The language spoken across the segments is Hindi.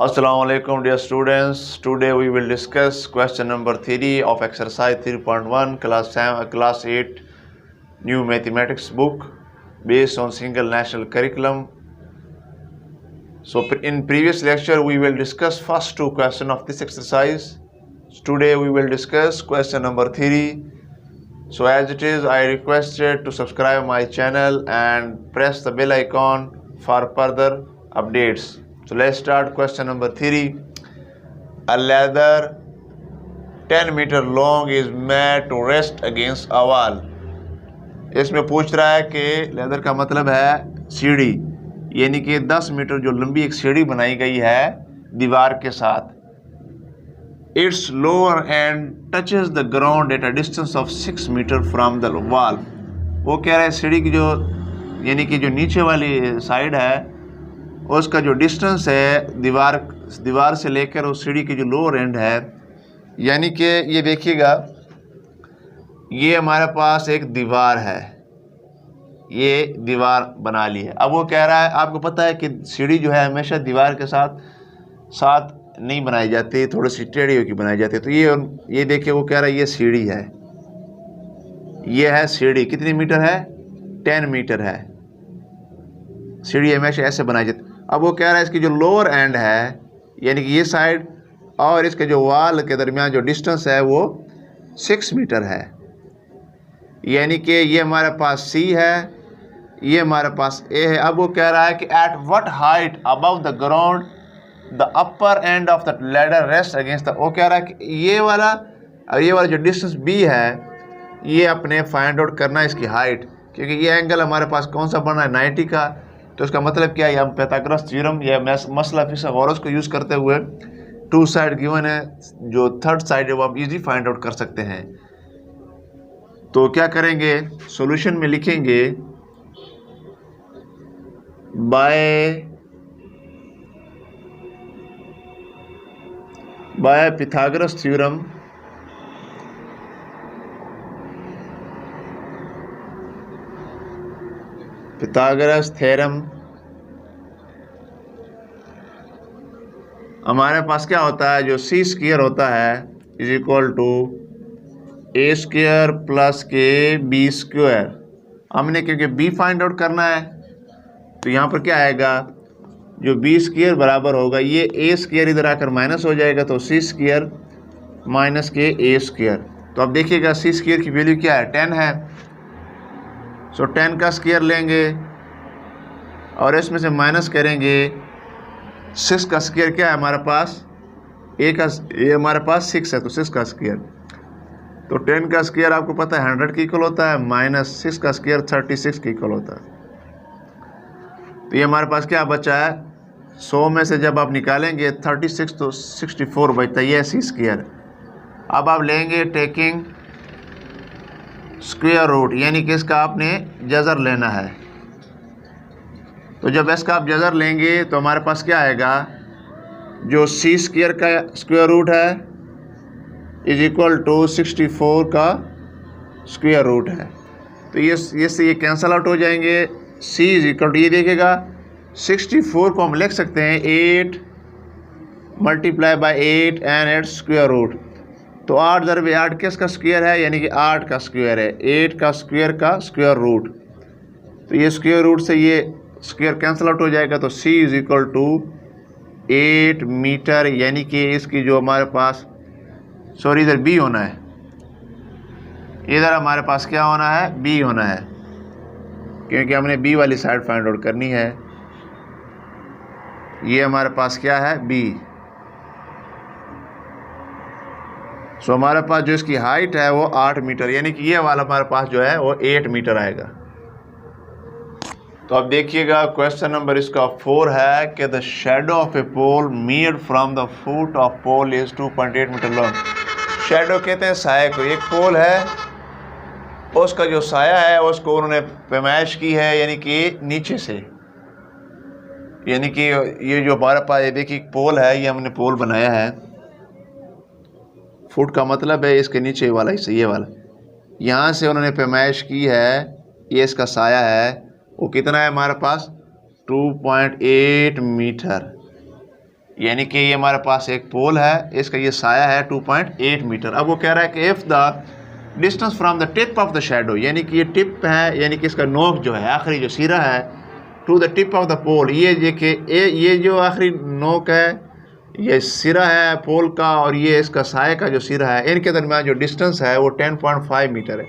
Assalamualaikum dear students. Today we will discuss question number 3 of exercise 3.1 class 8 new mathematics book based on single national curriculum. So in previous lecture we will discuss first two questions of this exercise. Today we will discuss question number 3. So as it is, I requested to subscribe my channel and press the bell icon for further updates. So let's start question number 3. A ladder 10 meter long is made to rest against a wall. इसमें पूछ रहा है कि लेदर का मतलब है सीढ़ी, यानी कि 10 मीटर जो लंबी एक सीढ़ी बनाई गई है दीवार के साथ. Its lower end touches the ground at a distance of 6 meter from the wall. वो कह रहा है सीढ़ी की जो यानी कि जो नीचे वाली साइड है उसका जो डिस्टेंस है दीवार से लेकर उस सीढ़ी की जो लोअर एंड है, यानी कि ये देखिएगा ये हमारे पास एक दीवार है, ये दीवार बना ली है. अब वो कह रहा है, आपको पता है कि सीढ़ी जो है हमेशा दीवार के साथ नहीं बनाई जाती, थोड़ी सी टेढ़ी होकर बनाई जाती है. तो ये देखिए वो कह रहा है ये सीढ़ी है, ये है सीढ़ी. कितनी मीटर है? 10 मीटर है. सीढ़ी हमेशा ऐसे बनाई जाती. अब वो कह रहा है इसकी जो लोअर एंड है यानी कि ये साइड और इसके जो वॉल के दरमियान जो डिस्टेंस है वो 6 मीटर है, यानी कि ये हमारे पास C है, ये हमारे पास A है. अब वो कह रहा है कि at what height above the ground the upper end of the ladder rest against the. वो कह रहा है कि ये वाला जो डिस्टेंस B है ये अपने फाइंड आउट करना है इसकी हाइट, क्योंकि ये एंगल हमारे पास कौन सा बना है 90 का. तो इसका मतलब क्या है, हम पाइथागोरस थ्योरम या मसला फिसागोरस को यूज़ करते हुए टू साइड गिवन है, जो थर्ड साइड है वो आप इजी फाइंड आउट कर सकते हैं. तो क्या करेंगे, सॉल्यूशन में लिखेंगे बाय पाइथागोरस थ्योरम हमारे पास क्या होता है, जो C स्क्वायर होता है is equal to A square plus के B स्क्वायर. हमने क्योंकि B फाइंड आउट करना है तो यहाँ पर क्या आएगा, जो B स्क्वायर बराबर होगा ये A स्क्वायर इधर आकर माइनस हो जाएगा, तो C स्क्वायर माइनस के A स्क्वायर. तो अब देखिएगा C स्क्वायर की वैल्यू क्या है, 10 है. सो 10 का स्क्वायर लेंगे और इसमें से माइनस करेंगे 6 का स्क्वायर क्या है हमारे पास, ए हमारे पास 6 है तो 6 का स्क्वायर. तो 10 का स्क्वायर आपको पता है 100 के इक्वल होता है, माइनस 6 का स्क्वायर 36 के इक्वल होता है. तो ये हमारे पास क्या बचा है, 100 में से जब आप निकालेंगे 36 तो 64 बचता है, ये C स्क्वायर. अब आप लेंगे टेकिंग स्क्वायर रूट, यानी कि इसका आपने जज़र लेना है. तो जब इसका आप जज़र लेंगे तो हमारे पास क्या आएगा, जो C स्क्वायर का स्क्वायर रूट है इज इक्वल टू 64 का स्क्वायर रूट है. तो ये कैंसल आउट हो जाएंगे. C इज इक्वल टू, ये देखिएगा 64 को हम लिख सकते हैं 8 multiply by 8 and eight square root. तो 8 × 8 किसका स्क्वायर है, यानी कि 8 का स्क्वायर है, 8 का स्क्वायर रूट. तो ये स्क्वायर रूट से ये स्क्वायर कैंसिल आउट हो जाएगा. तो C is equal to 8 metre, यानी कि इसकी जो हमारे पास इधर B होना है, इधर हमारे पास क्या होना है, B होना है, क्योंकि हमने B वाली साइड फाइंड आउट करनी है. ये हमारे पास क्या है, B. सो हमारे पास जो इसकी हाइट है वो 8 मीटर, यानी कि ये वाला हमारे पास जो है वो 8 मीटर आएगा. तो अब देखिएगा क्वेश्चन नंबर इसका 4 है कि the shadow of a pole made from the foot of pole is 2.8 metre long. Shadow कहते हैं साया को. एक पोल है, उसका जो साया है उसको उन्होंने पैमाइश की है, यानी कि नीचे से, यानी कि ये जो हमारे पास ये देखिए पोल है, ये हमने पोल बनाया है. फुट का मतलब है इसके नीचे वाला हिस्सा, ये वाला, यहाँ से उन्होंने पैमाइश की है. ये इसका साया है, वो कितना है हमारे पास 2.8 मीटर. यानी कि ये हमारे पास एक पोल है, इसका ये साया है 2.8 मीटर। अब वो कह रहा है कि if the distance from the tip of the shadow, यानी कि ये टिप है, यानी कि इसका नोक जो है, आखिरी जो सिरा है, to the tip of the pole, ये देखिए ये जो आखिरी नोक है, ये सिरा है पोल का, और ये इसका साए का जो सिरा है, इनके दरमियान जो डिस्टेंस है वो 10.5 मीटर है।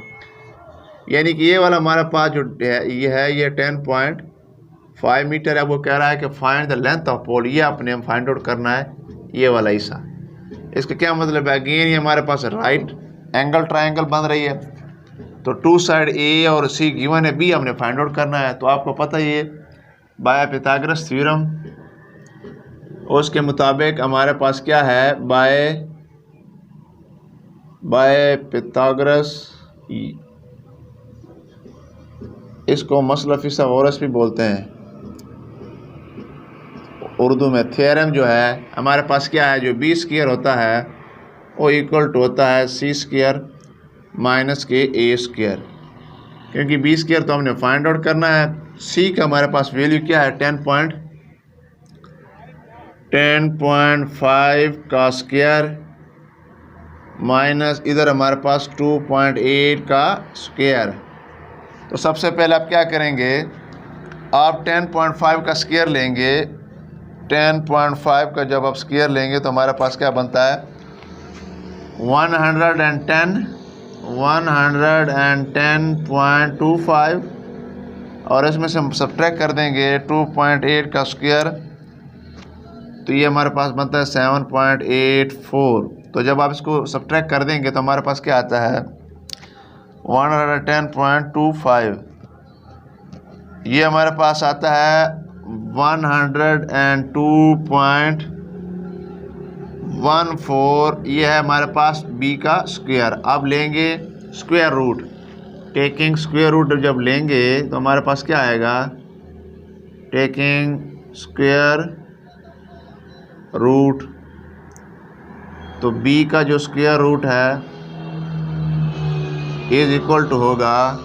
यानी कि ये वाला हमारे पास जो ये 10.5 मीटर है। वो कह रहा है कि फाइंड द लेंथ ऑफ पोल, ये अपने हम फाइंड आउट करना है ये वाला हिस्सा। इसका क्या मतलब है? अगेन ये हमारे पास राइट एंगल ट्रायंगल बन रही है, तो टू साइड ए और सी गिवन है, बी हमने फाइंड आउट करना है। तो आपको पता ही है बाय पिथागोरस थ्योरम, उसके मुताबिक हमारे पास क्या है, बाय पिथागोरस, इसको मसला फिसागोरस भी बोलते हैं उर्दू में। थ्योरम जो है हमारे पास क्या है, जो बी स्क्वायर होता है वो इक्वल टू होता है सी स्क्वायर माइनस के ए स्क्वायर, क्योंकि बी स्क्वायर तो हमने फाइंड आउट करना है। सी का हमारे पास वैल्यू क्या है, 10.5 का स्क्वायर माइनस इधर हमारे पास 2.8 का स्क्वायर। तो सबसे पहले आप क्या करेंगे, आप 10.5 का स्क्वायर लेंगे। 10.5 का जब आप स्क्वायर लेंगे तो हमारे पास क्या बनता है, 110.25, और इसमें से हम सब्ट्रैक्ट कर देंगे 2.8 का स्क्वायर, तो ये हमारे पास बनता है 7.84। तो जब आप इसको सब्ट्रैक्ट कर देंगे तो हमारे पास क्या आता है, 110.25, ये हमारे पास आता है 102.14, ये है हमारे पास बी का स्क्वायर। अब लेंगे square root, taking square root जब लेंगे तो हमारे पास क्या आएगा, टेकिंग स्क्वायर रूट, तो बी का जो स्क्वायर रूट है इज इक्वल टू होगा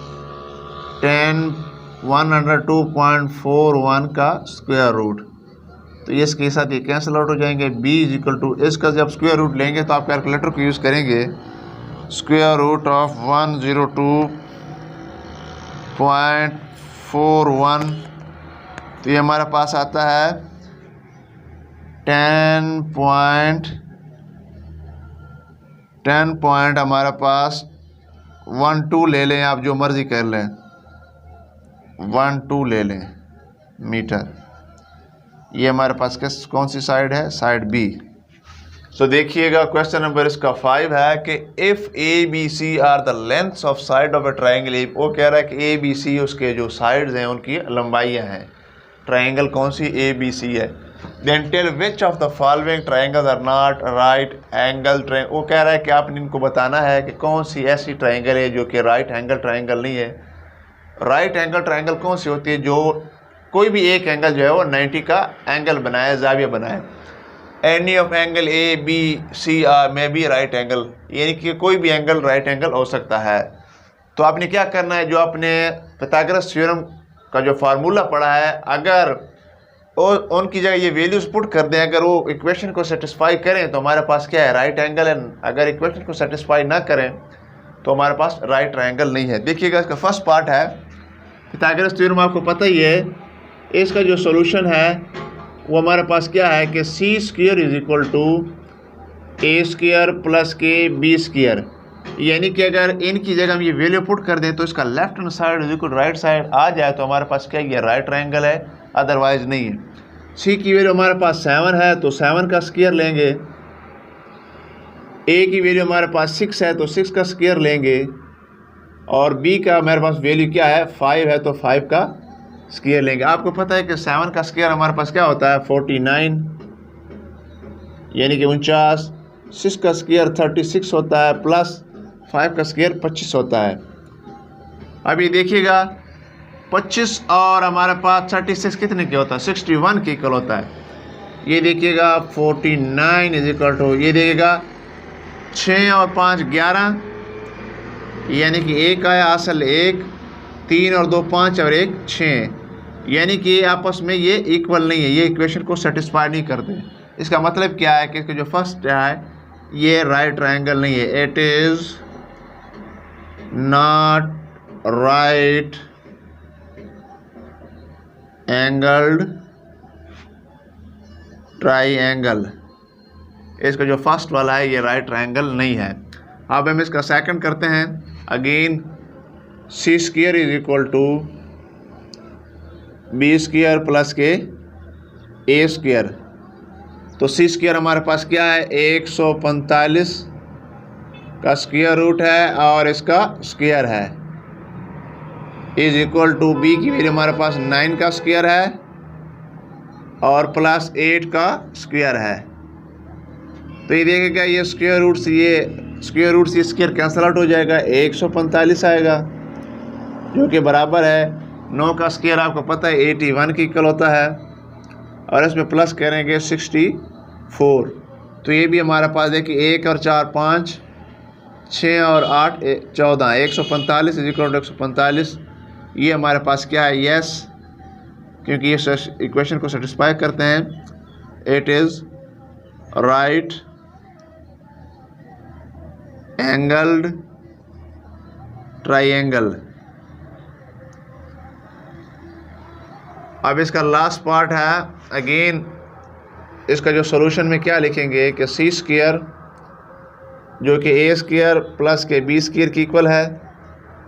102.41 का स्क्वायर रूट। तो ये इसके साथ ये कैंसिल आउट हो जाएंगे। बी इज इक्वल टू, इसका जब स्क्वायर रूट लेंगे तो आप कैलकुलेटर को यूज़ करेंगे, स्क्वायर रूट ऑफ 102.41, तो ये हमारे पास आता है 10 पॉइंट हमारे पास 12 ले लें, आप जो मर्ज़ी कर लें, 12 ले लें मीटर। ये हमारे पास कौन सी साइड है, साइड बी। सो देखिएगा क्वेश्चन नंबर इसका 5 है कि if A B C are the lengths of side of a triangle, वो कह रहा है कि ए बी सी उसके जो साइड्स हैं उनकी लंबाइयाँ हैं। ट्राइंगल कौन सी, ए बी सी है। Then tell which of the following triangles are not right angle triangle, वो कह रहा है कि आपने इनको बताना है कि कौन सी ऐसी ट्राइंगल है जो कि राइट एंगल ट्राइंगल नहीं है। राइट एंगल ट्राइंगल कौन सी होती है, जो कोई भी एक एंगल जो है वो 90 का एंगल बनाए, जाविया बनाए। Any of angle A B C are में बी राइट एंगल, यानी कि कोई भी एंगल राइट एंगल हो सकता है। तो आपने क्या करना है, जो आपने पिथागोरस थ्योरम का जो फार्मूला पढ़ा है, अगर उनकी जगह ये वैल्यूज पुट कर दें, अगर वो इक्वेशन को सेटिस्फाई करें तो हमारे पास क्या है, राइट एंगल है। अगर इक्वेशन को सेटिस्फाई ना करें तो हमारे पास राइट ट्रायंगल नहीं है। देखिएगा इसका फर्स्ट पार्ट है पिथागोरस थ्योरम, आपको पता ही है। इसका जो सॉल्यूशन है वो हमारे पास क्या है कि C square is equal to A square plus के बी स्क्वायर, यानी कि अगर इनकी जगह हम ये वैल्यू पुट कर दें तो इसका left hand side is equal right side आ जाए तो हमारे पास क्या, ये राइट ट्रायंगल है, अदरवाइज नहीं है। सी की वैल्यू हमारे पास 7 है तो 7 का स्क्वायर लेंगे। ए की वैल्यू हमारे पास 6 है तो 6 का स्क्वायर लेंगे, और बी का हमारे पास वैल्यू क्या है, 5 है तो 5 का स्क्वायर लेंगे। आपको पता है कि 7 का स्क्वायर हमारे पास क्या होता है, 49, यानी कि 49। 6 का स्क्वायर 36 होता है, प्लस 5 का स्क्वायर 25 होता है। अभी देखिएगा 25 और हमारे पास 36 कितने के होता है, 61 के इक्वल होता है। ये देखिएगा 49 इज इक्वल टू, ये देखिएगा 6 और 5 11, यानी कि 1 आया असल 1, 3 और 2 5 और 1 6, यानी कि आपस में ये इक्वल नहीं है, ये इक्वेशन को सेटिस्फाई नहीं करते। इसका मतलब क्या है कि इसका जो फर्स्ट है ये राइट ट्रायंगल नहीं है, it is not right angled triangle. इसका जो फर्स्ट वाला है ये राइट ट्रायंगल नहीं है। अब हम इसका सेकंड करते हैं। Again C square is equal to B square plus के ए स्क्वायर। तो सी स्क्वायर हमारे पास क्या है, 145 का स्क्वायर रूट है और इसका स्क्वायर है, इज इक्वल टू बी की वैल्यू हमारे पास 9 का स्क्वायर है और प्लस 8 का स्क्वायर है। तो ये देखिएगा ये स्क्वायर रूट से स्क्वायर कैंसल आउट हो जाएगा, 145 आएगा जो कि बराबर है 9 का स्क्वायर आपको पता है 81 की इक्वल होता है और इसमें प्लस करेंगे 64। तो ये भी हमारे पास देखिए 1 और 4 5, 6 और 8 14, 145 इज इक्वल टू 145। ये हमारे पास क्या है, यस, क्योंकि ये इक्वेशन को सेटिस्फाई करते हैं। It is right angled triangle. अब इसका लास्ट पार्ट है, अगेन इसका जो सॉल्यूशन में क्या लिखेंगे कि सी स्क्वायर जो कि ए स्क्वायर प्लस के बी स्क्वायर की इक्वल है,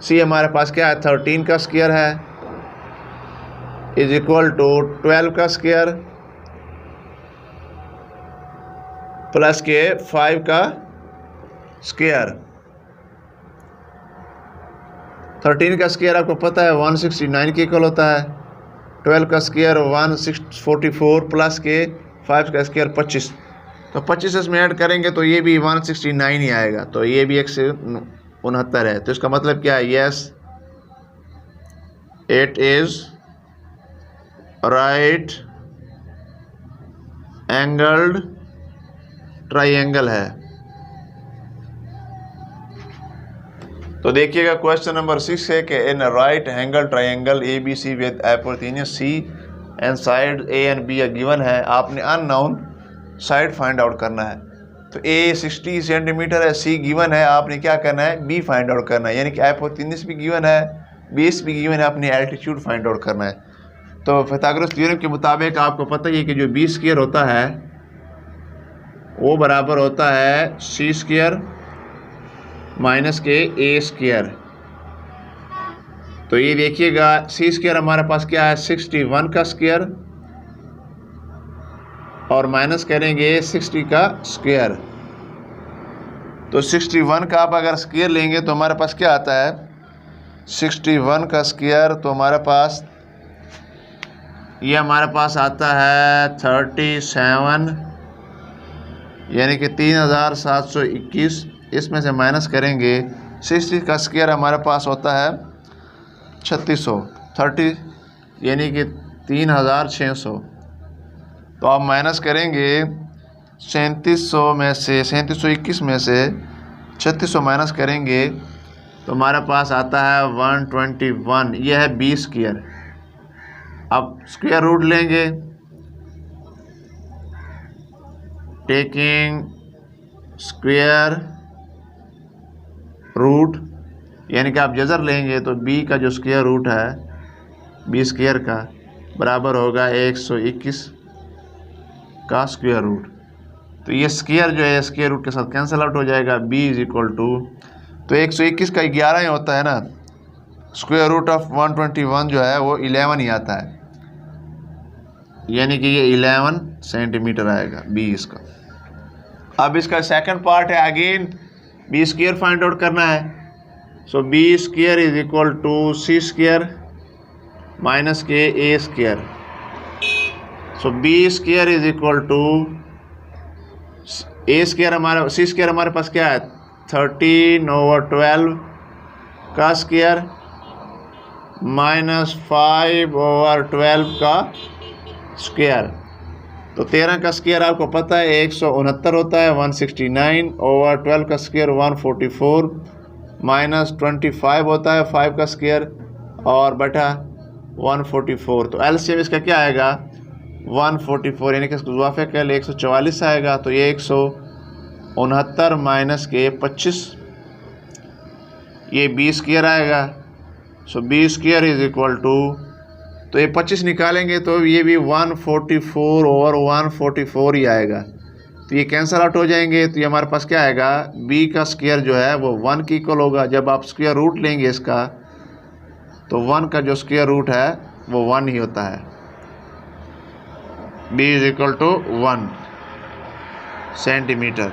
सी हमारे पास क्या है 13 का स्क्वायर है, इज इक्वल टू 12 का स्क्वायर प्लस के 5 का स्क्वायर। 13 का स्क्वायर आपको पता है 169 की इक्वल होता है, 12 का स्क्वायर 144 प्लस के 5 का स्क्वायर 25। तो 25 इसमें ऐड करेंगे तो ये भी 169 ही आएगा, तो ये भी 169 है। तो इसका मतलब क्या है, yes it is right angled triangle है। तो देखिएगा क्वेश्चन नंबर 6 है कि in right angle triangle A B C with hypotenuse C and side A and B given है, आपने अननोन साइड फाइंड आउट करना है। तो ए 60 सेंटीमीटर है, सी गिवन है, आपने क्या करना है, बी फाइंड आउट करना है, यानी कि हाइपोटेन्यूज भी गिवन है, बेस भी गिवन है, अपनी एल्टीट्यूड फाइंड आउट करना है। तो पाइथागोरस थ्योरम के मुताबिक आपको पता ही है कि जो बी स्क्वायर होता है वो बराबर होता है सी स्क्वायर माइनस के ए स्क्वायर। तो ये देखिएगा सी स्क्वायर हमारे पास क्या है 61 का स्क्वायर और माइनस करेंगे 60 का स्क्वायर। तो 61 का आप अगर स्क्वायर लेंगे तो हमारे पास क्या आता है 61 का स्क्वायर, तो हमारे पास ये हमारे पास आता है 37 यानी कि 3721। इसमें से माइनस करेंगे 60 का स्क्वायर हमारे पास होता है 3600 30 यानी कि 3600। तो आप माइनस करेंगे 3700 में से 3721 में से 3600 माइनस करेंगे तो हमारे पास आता है 121। यह है बी स्क्वायर। अब स्क्वायर रूट लेंगे, टेकिंग स्क्वायर रूट यानी कि आप जज़र लेंगे तो b का जो स्क्वायर रूट है बी स्क्वायर का बराबर होगा 121 का स्क्वायर रूट। तो ये स्क्वायर जो है स्क्वायर रूट के साथ कैंसिल आउट हो जाएगा, b इज इक्वल टू, तो 121 का 11 ही होता है ना, स्क्वायर रूट ऑफ 121 जो है वो 11 ही आता है, यानी कि ये 11 सेंटीमीटर आएगा b इसका। अब इसका सेकंड पार्ट है, again B square find out करना है। So B square is equal to C square minus के A square. So B square is equal to A square हमारा सी स्क्वायर हमारे पास क्या है 13/12 का स्क्वायर माइनस 5/12 का स्क्वायर। तो 13 का स्क्वायर आपको पता है 169 होता है, 169/12 का स्क्वायर 144 माइनस 25 होता है 5 का स्क्वायर और बटा 144। तो एलसीएम इसका क्या आएगा 144 यानी कि इसको ज़ुआफ़े कह ले 144 आएगा। तो ये 169 माइनस के 25, ये 20 स्क्वायर आएगा। सो 20 स्क्वायर इज इक्वल टू, तो ये 25 निकालेंगे तो ये भी 144 ओवर 144 ही आएगा। तो ये कैंसल आउट हो जाएंगे। तो ये हमारे पास क्या आएगा, b का स्क्वायर जो है वो 1 के इक्वल होगा। जब आप स्क्वायर रूट लेंगे इसका तो 1 का जो स्क्वायर रूट है वो 1 ही होता है। b is equal to 1 centimetre.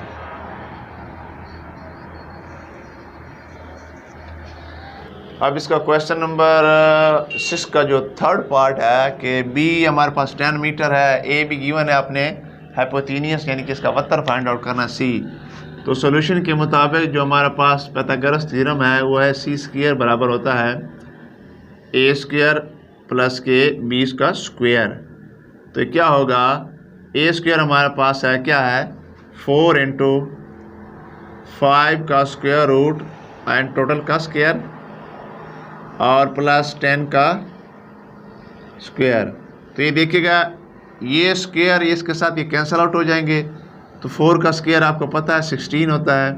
अब इसका क्वेश्चन नंबर 6 का जो थर्ड पार्ट है कि b हमारे पास 10 मीटर है, a भी गिवन है, आपने हाइपोटेनियस यानी कि इसका वत्तर फाइंड आउट करना c। तो सॉल्यूशन के मुताबिक जो हमारे पास पाइथागोरस थ्योरम है वो है c स्क्वायर बराबर होता है a स्क्वायर प्लस के b का स्क्वायर। तो क्या होगा, a स्क्वायर हमारे पास है क्या है 4 इंटू 5 का स्क्वायर रूट एंड टोटल का स्क्वायर और प्लस 10 का स्क्वायर। तो ये देखिएगा ये स्क्वायर इसके साथ ये कैंसल आउट हो जाएंगे। तो 4 का स्क्वायर आपको पता है 16 होता है।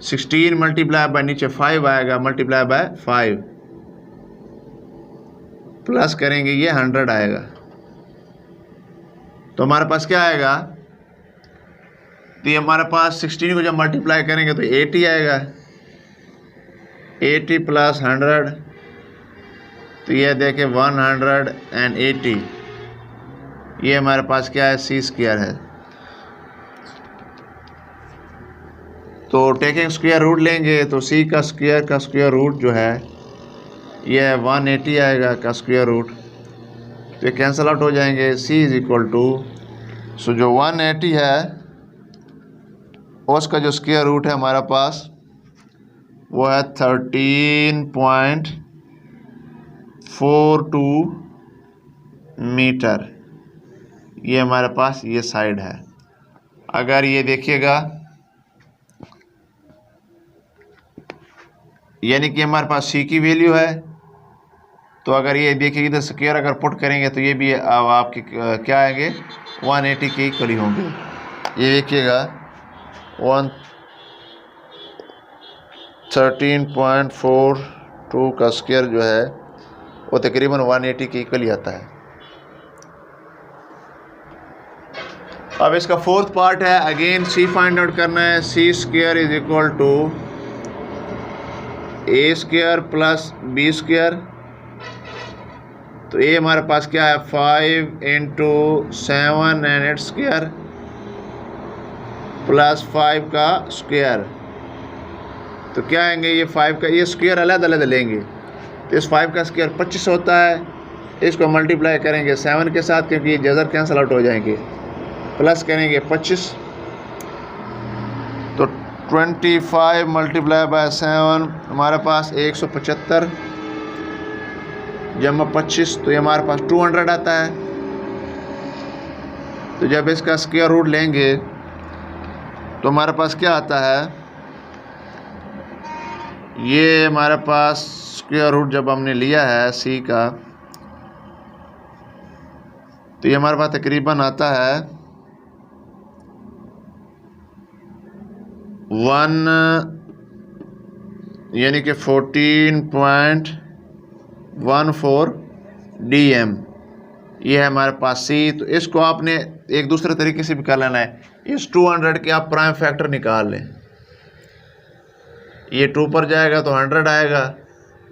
16 मल्टीप्लाई बाय नीचे 5 आएगा, मल्टीप्लाई बाय 5 प्लस करेंगे ये 100 आएगा। तो हमारे पास क्या आएगा, तो ये हमारे पास 16 को जब मल्टीप्लाई करेंगे तो 80 आएगा। 80 प्लस 100 तो ये देखें 180। ये हमारे पास क्या है c स्क्वायर है। तो टेकिंग स्क्वायर रूट लेंगे तो c का स्क्वायर रूट जो है ये 180 आएगा का स्क्वायर रूट। तो ये कैंसल आउट हो जाएंगे। c इज इक्वल टू, सो जो 180 है उसका जो स्क्वायर रूट है हमारे पास वो है 13.42 मीटर। ये हमारे पास ये साइड है। अगर ये देखिएगा यानी कि हमारे पास c की वैल्यू है, तो अगर ये देखिए इधर स्क्वायर अगर पुट करेंगे तो ये भी आपके क्या आएंगे 180 के इक्वल होंगे। ये देखिएगा 13.42 का स्क्वायर जो है वो तकरीबन 180 के इक्वल ही आता है। अब इसका फोर्थ पार्ट है, अगेन c फाइंड आउट करना है। c square is equal to a square plus b square. तो a हमारे पास क्या है 5 इंटू 7 एंड 8 स्क्वायर प्लस 5 का स्क्वायर। तो क्या आएंगे ये 5 का ये स्क्वायर अलग अलग लेंगे। तो इस 5 का स्क्वायर 25 होता है। इसको मल्टीप्लाई करेंगे 7 के साथ क्योंकि ये जज़र कैंसल आउट हो जाएंगे, प्लस करेंगे 25। तो 25 मल्टीप्लाई बाय 7 हमारे पास 175 जमा 25, तो ये हमारे पास 200 आता है। तो जब इसका स्क्वायर रूट लेंगे तो हमारे पास क्या आता है, ये हमारे पास स्क्वायर रूट जब हमने लिया है c का तो ये हमारे पास तकरीबन आता है 1 यानी कि 14.14 dm। ये है हमारे पास c। तो इसको आपने एक दूसरे तरीके से भी कर लेना है। इस 200 के आप प्राइम फैक्टर निकाल लें। ये 2 पर जाएगा तो 100 आएगा,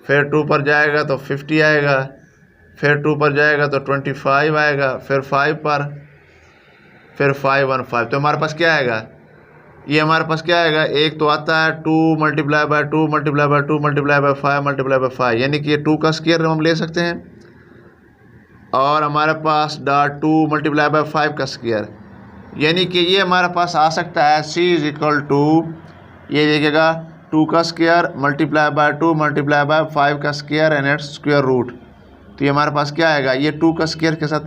फिर 2 पर जाएगा तो 50 आएगा, फिर 2 पर जाएगा तो 25 आएगा, फिर 5 पर, फिर 515। तो हमारे पास क्या आएगा, ये हमारे पास क्या आएगा, एक तो आता है 2 multiply by 2 multiply by 2 multiply by 5 multiply by 5, यानी कि ये 2 का स्क्वायर हम ले सकते हैं। और हमारे पास डॉट 2 मल्टीप्लाई बाय 5 का स्क्वायर, यानी कि ये हमारे पास आ सकता है c इज इक्वल टू, ये देखिएगा 2 का square multiply by 2 multiply by 5 का square and it's square root. तो ये हमारे पास क्या आएगा, ये 2 का स्क्वायर के साथ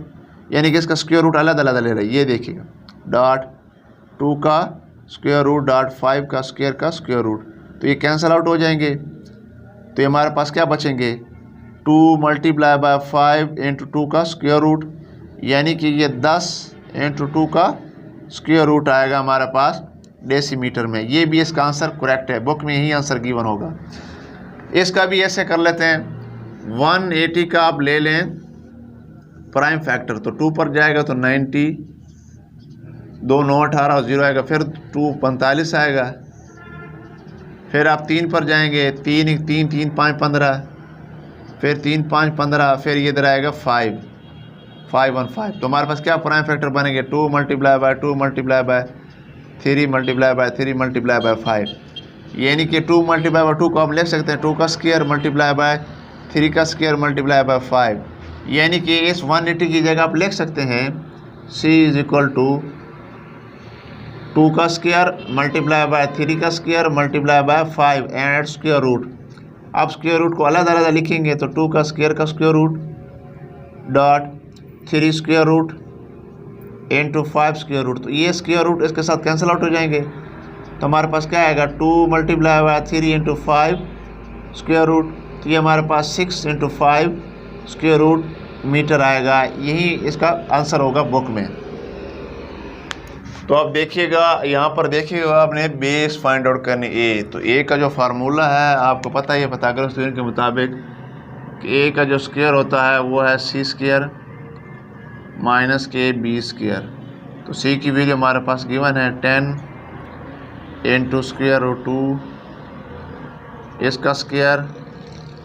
यानी कि इसका स्क्वायर रूट अलग अलग ले रहा है। ये देखिएगा डॉट 2 का स्क्वायर रूट डॉट 5 का स्क्वायर रूट, तो ये कैंसल आउट हो जाएंगे। तो ये हमारे पास क्या बचेंगे 2 मल्टीप्लाई बाय 5 इंटू 2 का स्क्वायर रूट, यानी कि ये 10 × 2 का स्क्वायर रूट आएगा हमारे पास डेसीमीटर में। ये भी इसका आंसर करेक्ट है, बुक में यही आंसर गिवन होगा। इसका भी ऐसे कर लेते हैं, 180 का आप ले लें प्राइम फैक्टर, तो 2 पर जाएगा तो 90, 2 9 18 और 0 आएगा, फिर 2 45 आएगा, फिर आप 3 पर जाएंगे, 3 3 3 5 15, फिर 3 5 15, फिर ये इधर आएगा 5 5 1 5। तो हमारे पास क्या प्राइम फैक्टर बनेंगे, 2 × 2 × 3 × 3 × 5, यानी कि 2 × 2 को हम लिख सकते हैं 2 का स्क्वायर मल्टीप्लाई बाय 3 का स्क्वायर मल्टीप्लाई बाय 5, यानी कि इस 180 की जगह आप लिख सकते हैं C = 2 का स्क्वायर मल्टीप्लाई बाय 3 का square multiply by 5 and square root. आप स्क्वायर रूट को अलग अलग लिखेंगे तो 2 का स्क्वायर का square root dot 3 square root into 5 square root. तो ये स्क्वायर रूट इसके साथ कैंसिल आउट हो जाएंगे, तो हमारे पास क्या आएगा 2 × 3 × 5 स्क्वायर रूट, तो ये हमारे पास 6 × 5 स्क्वायर रूट मीटर आएगा। यही इसका आंसर होगा बुक में। तो आप देखिएगा, यहाँ पर देखिएगा आपने बेस फाइंड आउट करनी ए, तो ए का जो फार्मूला है आपको पता है, पाइथागोरस थ्योरम के मुताबिक कि ए का जो स्क्वायर होता है वो है C² - KB²। तो C की वैल्यू हमारे पास गिवन है 10 × √2 इसका स्क्वायर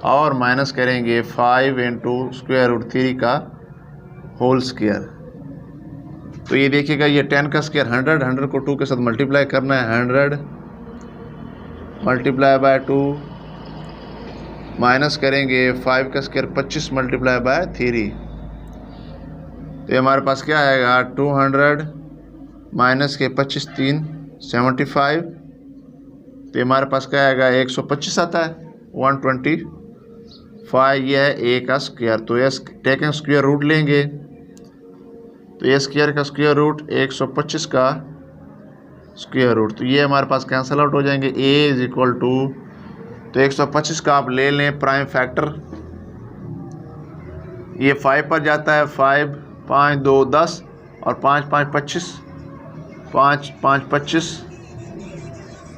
और माइनस करेंगे 5 × √3 का होल स्क्वायर। तो ये देखिएगा, ये 10 का स्क्वायर 100 को 2 के साथ मल्टीप्लाई करना है, 100 मल्टीप्लाई बाय 2 माइनस करेंगे 5 का स्क्वायर 25 मल्टीप्लाई बाय 3, तो ये हमारे पास क्या आएगा 200 माइनस के 25 3 75, तो हमारे पास क्या आएगा 125 आता है, 125, ये है ए का स्क्वायर। तो ये टेकन स्क्वायर रूट लेंगे, तो ये स्क्वायर का स्क्वायर रूट 125 का स्क्वायर रूट, तो ये हमारे पास कैंसिल आउट हो जाएंगे। A = तो 125 का आप ले लें प्राइम फैक्टर, ये 5 पर जाता है, 5 5 2 10 और 5 5 25, 5 5 25,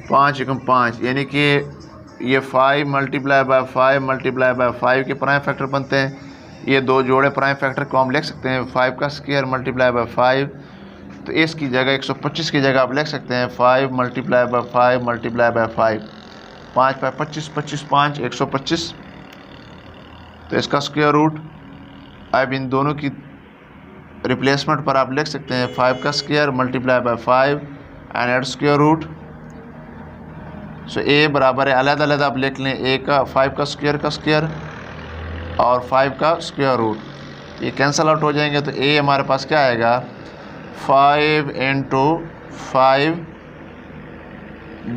5 × 5, यानी कि ये 5 मल्टीप्लाई बाय 5 मल्टीप्लाई बाय 5 के प्राइम फैक्टर बनते हैं। ये दो जोड़े प्राइम फैक्टर को हम लिख सकते हैं 5 का स्क्वायर मल्टीप्लाई बाय 5, तो इसकी जगह 125 की जगह आप लिख सकते हैं 5 मल्टीप्लाई बाय 5 मल्टीप्लाई बाय 5, 5 5 25 25 5 125, तो इसका स्क्वायर रूट। अब इन दोनों की रिप्लेसमेंट पर आप लिख सकते हैं 5 का square multiply by 5 and add square root. So A बराबर है, अलग अलग आप लिख लें, ए का 5 का स्क्वायर और 5 का स्क्वायर रूट, ये कैंसिल आउट हो जाएंगे। तो ए हमारे पास क्या आएगा 5 × 5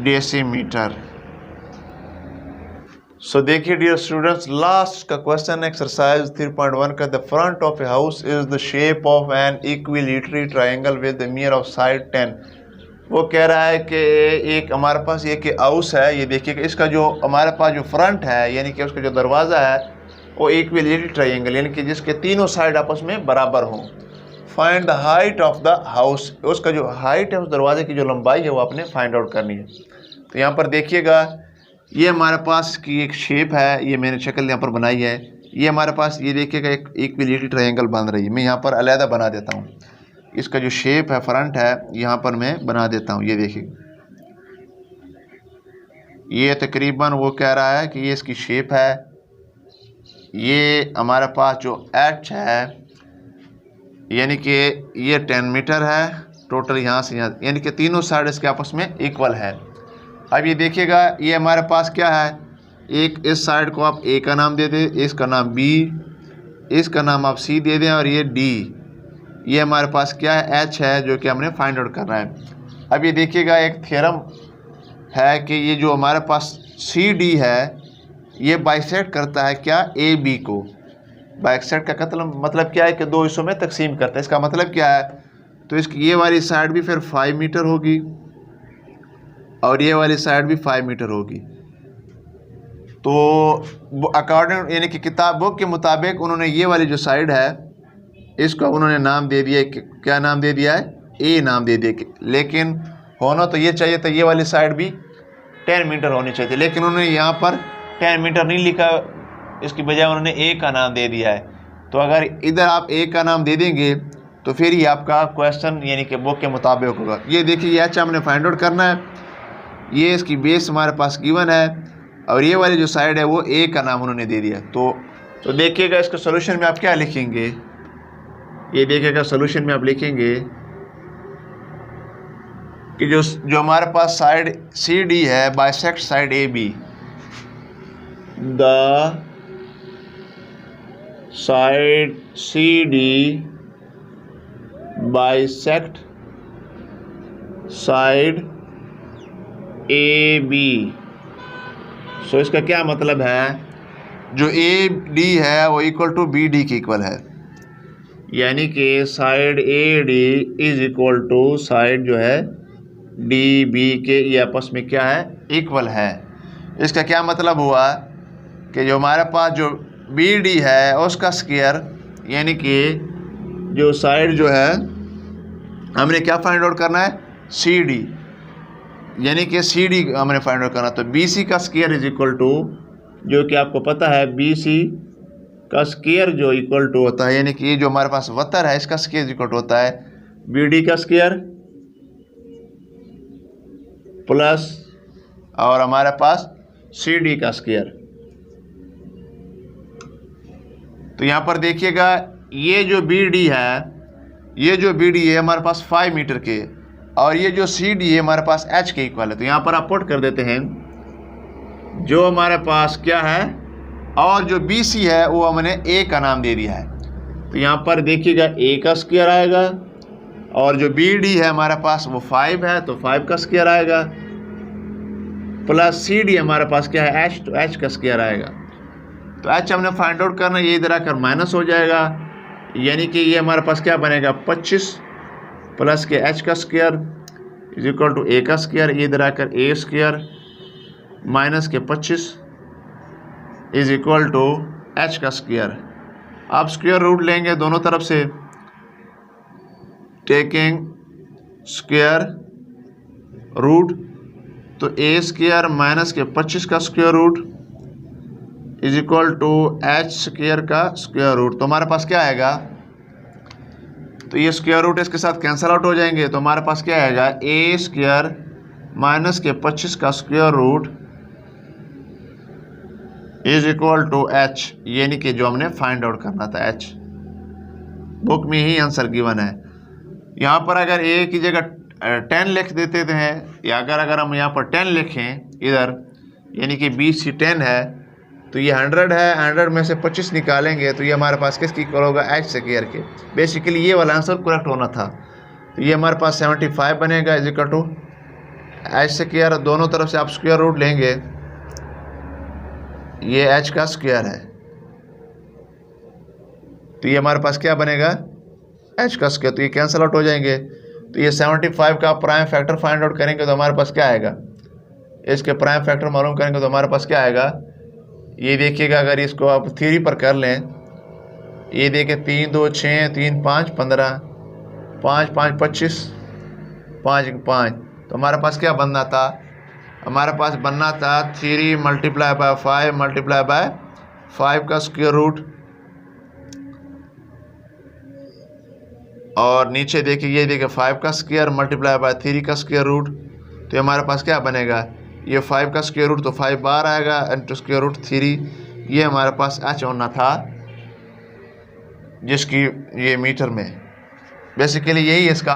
डेसीमीटर। सो देखिए डियर स्टूडेंट्स, लास्ट का क्वेश्चन एक्सरसाइज 3.1 का, the front of a house is the shape of an equilateral triangle with the mirror of side 10। वो कह रहा है कि एक हमारे पास ये कि हाउस है, ये देखिए इसका जो हमारे पास जो फ्रंट है यानी कि उसका जो दरवाज़ा है वो इक्विलेटरल ट्रायंगल यानी कि जिसके तीनों साइड आपस में बराबर हों। Find the height of the house, उसका जो हाइट है उस दरवाजे की जो लंबाई है वो आपने फाइंड आउट करनी है। तो यहाँ पर देखिएगा, ये हमारे पास की एक शेप है, ये मैंने शक्ल यहाँ पर बनाई है, ये हमारे पास ये देखिएगा एक इक्विलेटरल ट्रायंगल बन रही है। मैं यहाँ पर अलहदा बना देता हूँ, इसका जो शेप है फ्रंट है यहाँ पर मैं बना देता हूँ। ये देखिए, ये तकरीबन वो कह रहा है कि ये इसकी शेप है। ये हमारे पास जो एच है यानी कि ये 10 मीटर है टोटल, यहाँ से यहाँ, यानी कि तीनों साइड इसके आपस में इक्वल है। अब ये देखिएगा, ये हमारे पास क्या है, एक इस साइड को आप ए का नाम दे दें, इसका नाम बी, इसका नाम आप सी दे दें और ये डी, ये हमारे पास क्या है एच है जो कि हमने फाइंड आउट करना है। अब ये देखिएगा, एक थ्योरम है कि ये जो हमारे पास सी डी है ये बाइसेक्ट करता है क्या ए बी को। बाइसेक्ट का मतलब क्या है कि दो हिस्सों में तकसीम करता है। इसका मतलब क्या है, तो इसकी ये वाली साइड भी फिर 5 मीटर होगी और ये वाली साइड भी 5 मीटर होगी। तो अकॉर्डिंग यानी कि किताब बुक के मुताबिक उन्होंने ये वाली जो साइड है इसको उन्होंने नाम दे दिया, क्या नाम दे दिया है, ए नाम दे दिया। लेकिन होना तो ये चाहिए था, ये वाली साइड भी 10 मीटर होनी चाहिए थी, लेकिन उन्होंने यहाँ पर 10 मीटर नहीं लिखा, इसकी बजाय उन्होंने ए का नाम दे दिया है। तो अगर इधर आप ए का नाम दे देंगे तो फिर ये आपका क्वेश्चन यानी कि बुक के मुताबिक होगा। ये देखिए, ये एच हमने फाइंड आउट करना है, ये इसकी बेस हमारे पास गिवन है, और ये वाली जो साइड है वो ए का नाम उन्होंने दे दिया। तो देखिएगा इसके सोल्यूशन में आप क्या लिखेंगे, ये देखिएगा सोल्यूशन में आप लिखेंगे कि जो हमारे पास साइड सी डी है bisect side A B, the side C D bisect side A B. So इसका क्या मतलब है, जो ए डी है वो इक्वल टू बी डी के इक्वल है, यानी कि side A D is equal to side जो है डी बी के, ये आपस में क्या है, इक्वल है। इसका क्या मतलब हुआ कि जो हमारे पास जो बी डी है उसका स्क्वायर, यानी कि जो साइड जो है हमने क्या फाइंड आउट करना है, सी डी, यानी कि सी डी हमने फाइंड आउट करना। तो बी सी का स्क्वायर इज इक्वल टू, जो कि आपको पता है बी सी का स्क्वायर जो इक्वल टू होता है, यानी कि ये जो हमारे पास वतर है इसका स्क्वायर इक्वल टू होता है बी डी का स्क्वायर प्लस और हमारे पास सी डी का स्क्वायर। तो यहाँ पर देखिएगा, ये जो बी डी है, ये जो बी डी है हमारे पास 5 मीटर के, और ये जो सी डी है हमारे पास एच के इक्वल है। तो यहाँ पर आप पुट कर देते हैं जो हमारे पास क्या है, और जो बी सी है वो हमने ए का नाम दे दिया है। तो यहाँ पर देखिएगा ए का स्क्वायर आएगा, और जो बी डी है हमारे पास वो 5 है, तो 5 का स्क्वायर आएगा, प्लस सी डी हमारे पास क्या है, एच, तो एच का स्क्वायर आएगा। तो एच हमने फाइंड आउट करना, ये इधर आकर माइनस हो जाएगा, यानी कि ये हमारे पास क्या बनेगा, 25 प्लस के एच का स्क्वायर इज इक्वल टू ए का स्क्वायर, ये इधर आकर ए स्क्वायर माइनस के 25 इज इक्वल टू एच का स्क्वायर। आप स्क्वायर रूट लेंगे दोनों तरफ से, टेकिंग स्क्वायर रूट, तो ए स्क्वायर माइनस के 25 का square root is equal to H square का स्क्वायर रूट। तो हमारे पास क्या आएगा, तो ये स्क्वायर रूट इसके साथ कैंसिल आउट हो जाएंगे, तो हमारे पास क्या आएगा, ए स्क्वायर माइनस के 25 का square root is equal to H, यानी कि जो हमने फाइंड आउट करना था एच। बुक में ही आंसर गिवन है। यहाँ पर अगर ए की जगह 10 लिख देते हैं, या अगर हम यहाँ पर 10 लिखें इधर, यानी कि बी सी 10 है, तो ये 100 है, 100 में से 25 निकालेंगे तो ये हमारे पास किसकी इक्वल होगा, एच स्क्वायर के। बेसिकली ये वाला आंसर करेक्ट होना था। तो ये हमारे पास 75 बनेगा is equal to H square, दोनों तरफ से आप स्क्वायर रूट लेंगे, ये एच का स्क्वायर है, तो ये हमारे पास क्या बनेगा, एच का स्क्वायर। तो ये कैंसिल आउट हो जाएंगे। तो ये 75 का प्राइम फैक्टर फाइंड आउट करेंगे तो हमारे पास क्या आएगा, इसके प्राइम फैक्टर मालूम करेंगे तो हमारे पास क्या आएगा, ये देखिएगा, अगर इसको आप थ्योरी पर कर लें, ये देखिए 3 2 6 3 5 15, 5 5 25, 5 5, तो हमारे पास क्या बनना था, हमारे पास बनना था 3 मल्टीप्लाई बाय 5 मल्टीप्लाई बाय 5 का स्क्वायर रूट, और नीचे देखिए ये देखिए 5 का स्क्वायर मल्टीप्लाई बाय 3 का स्क्वायर रूट। तो हमारे पास क्या बनेगा, ये 5 का स्क्वायर रूट तो 5 बार आएगा इंटू स्क्वायर रूट 3, ये हमारे पास एच होना था, जिसकी ये मीटर में बेसिकली यही इसका